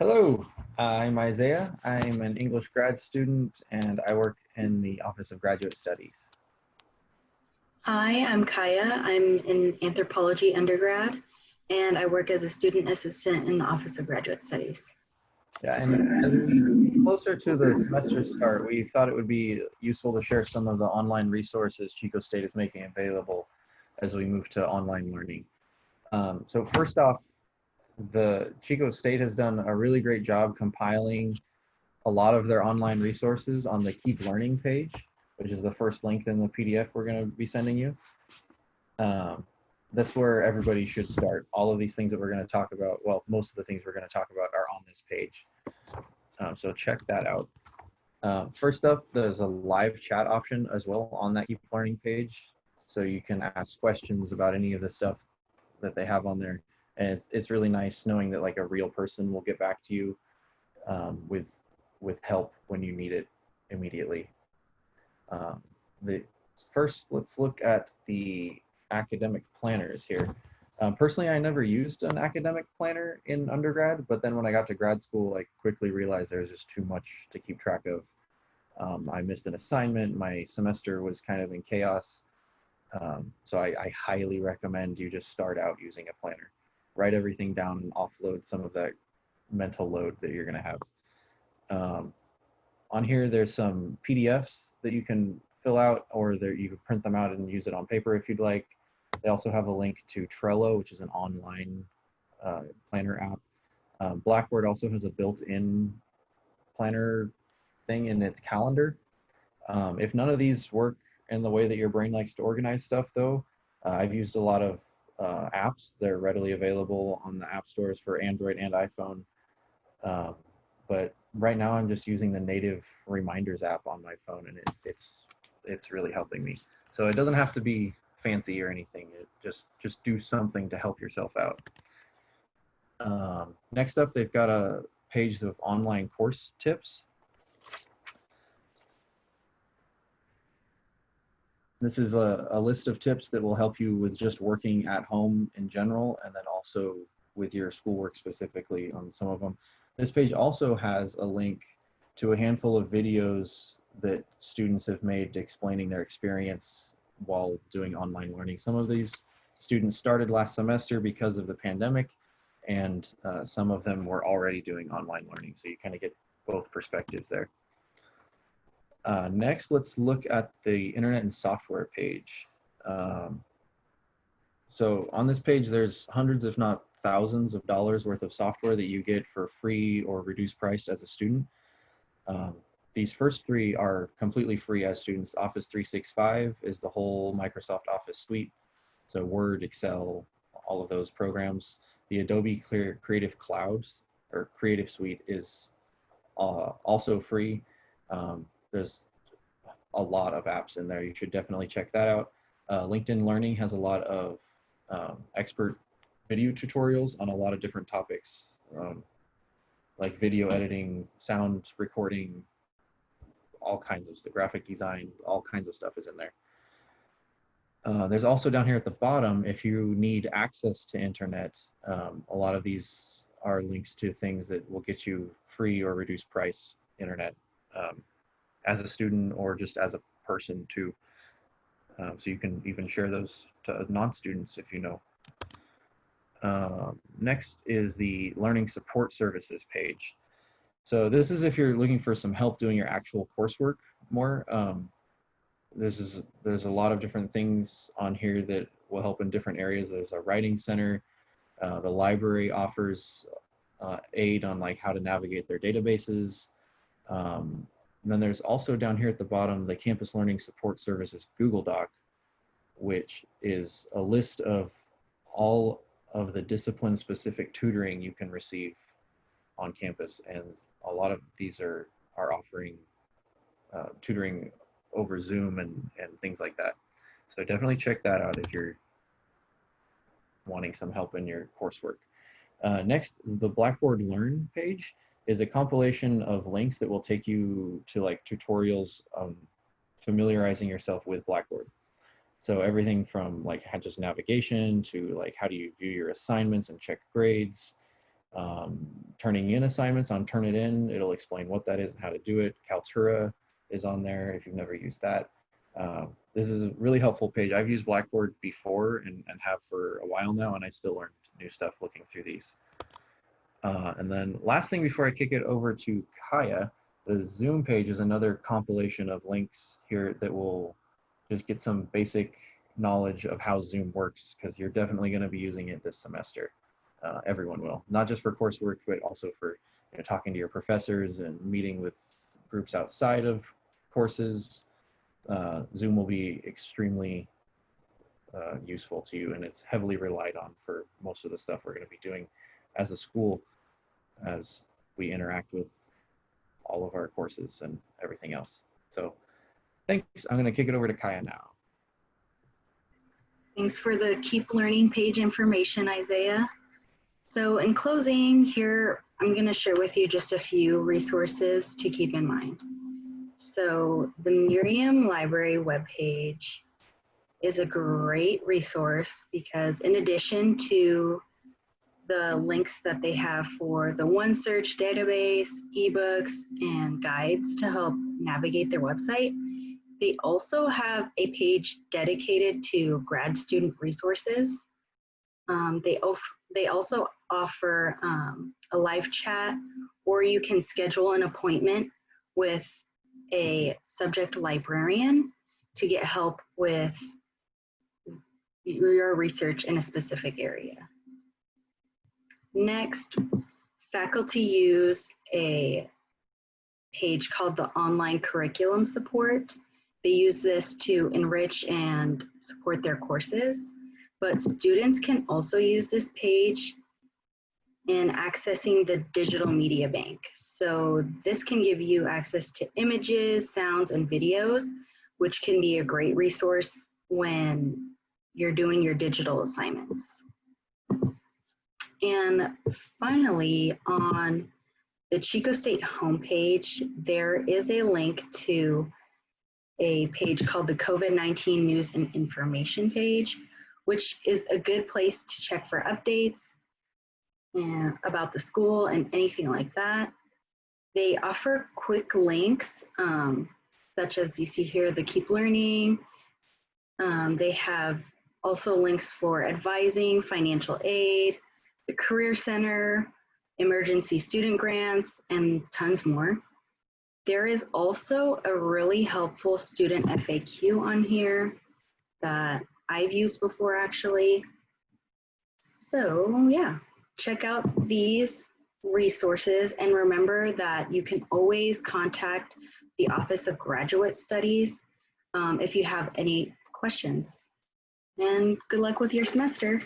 Hello, I'm Isaiah. I'm an English grad student and I work in the Office of Graduate Studies. Hi, I'm Kaya. I'm an anthropology undergrad, and I work as a student assistant in the Office of Graduate Studies. Yeah, and as we get closer to the semester start, we thought it would be useful to share some of the online resources Chico State is making available as we move to online learning. So first off, the Chico State has done a really great job compiling a lot of their online resources on the Keep Learning page, which is the first link in the PDF we're going to be sending you. That's where everybody should start. All of these things that we're going to talk about, well, most of the things we're going to talk about are on this page. So check that out. First up, there's a live chat option as well on that Keep Learning page. So you can ask questions about any of the stuff that they have on there. And it's really nice knowing that like a real person will get back to you with help when you need it immediately. First, let's look at the academic planners here. Personally, I never used an academic planner in undergrad, but then when I got to grad school, I quickly realized there's just too much to keep track of. I missed an assignment, my semester was kind of in chaos, so I highly recommend you just start out using a planner. Write everything down and offload some of that mental load that you're going to have. On here, there's some PDFs that you can fill out, or you can print them out and use it on paper if you'd like. They also have a link to Trello, which is an online planner app. Blackboard also has a built-in planner thing in its calendar. If none of these work in the way that your brain likes to organize stuff, though, I've used a lot of apps. They're readily available on the app stores for Android and iPhone. But right now I'm just using the native reminders app on my phone, and it's really helping me. So it doesn't have to be fancy or anything. Just do something to help yourself out. Next up, they've got a page of online course tips. This is a list of tips that will help you with just working at home in general, and then also with your schoolwork specifically on some of them. This page also has a link to a handful of videos that students have made explaining their experience while doing online learning. Some of these students started last semester because of the pandemic, and some of them were already doing online learning. So you kind of get both perspectives there. Next, let's look at the Internet and Software page. So on this page, there's hundreds, if not thousands of dollars worth of software that you get for free or reduced price as a student. These first three are completely free as students. Office 365 is the whole Microsoft Office suite. So Word, Excel, all of those programs. The Adobe Creative Cloud or Creative Suite is also free. There's a lot of apps in there. You should definitely check that out. LinkedIn Learning has a lot of expert video tutorials on a lot of different topics, like video editing, sound recording, all kinds of stuff, graphic design, all kinds of stuff is in there. There's also down here at the bottom, if you need access to internet, a lot of these are links to things that will get you free or reduced price internet as a student or just as a person too. So you can even share those to non-students if you know. Next is the Learning Support Services page. So this is if you're looking for some help doing your actual coursework more. There's a lot of different things on here that will help in different areas. There's a writing center. The library offers aid on like how to navigate their databases. And then there's also down here at the bottom, the Campus Learning Support Services Google Doc, which is a list of all of the discipline-specific tutoring you can receive on campus. And a lot of these are offering tutoring over Zoom and things like that. So definitely check that out if you're wanting some help in your coursework. Next, the Blackboard Learn page is a compilation of links that will take you to like tutorials familiarizing yourself with Blackboard. So everything from like just navigation to like how do you view your assignments and check grades, turning in assignments on Turnitin. It'll explain what that is and how to do it. Kaltura is on there if you've never used that. This is a really helpful page. I've used Blackboard before and have for a while now, and I still learned new stuff looking through these. And then last thing before I kick it over to Kaya, the Zoom page is another compilation of links here that will just get some basic knowledge of how Zoom works, because you're definitely going to be using it this semester. Everyone will, not just for coursework, but also for talking to your professors and meeting with groups outside of courses. Zoom will be extremely useful to you, and it's heavily relied on for most of the stuff we're going to be doing as a school as we interact with all of our courses and everything else. So thanks. I'm going to kick it over to Kaya now. Thanks for the Keep Learning page information, Isaiah. So in closing here, I'm going to share with you just a few resources to keep in mind. So the Meriam Library webpage is a great resource because in addition to the links that they have for the OneSearch database, ebooks, and guides to help navigate their website, they also have a page dedicated to grad student resources. They also offer a live chat, or you can schedule an appointment with a subject librarian to get help with your research in a specific area. Next, faculty use a page called the Online Curriculum Support. They use this to enrich and support their courses, but students can also use this page in accessing the digital media bank. So this can give you access to images, sounds, and videos, which can be a great resource when you're doing your digital assignments. And finally, on the Chico State homepage, there is a link to a page called the COVID-19 News and Information page, which is a good place to check for updates and about the school and anything like that. They offer quick links, such as you see here, the Keep Learning. They have also links for advising, financial aid, the Career Center, emergency student grants, and tons more. There is also a really helpful student FAQ on here that I've used before actually. So yeah, check out these resources and remember that you can always contact the Office of Graduate Studies if you have any questions. And good luck with your semester.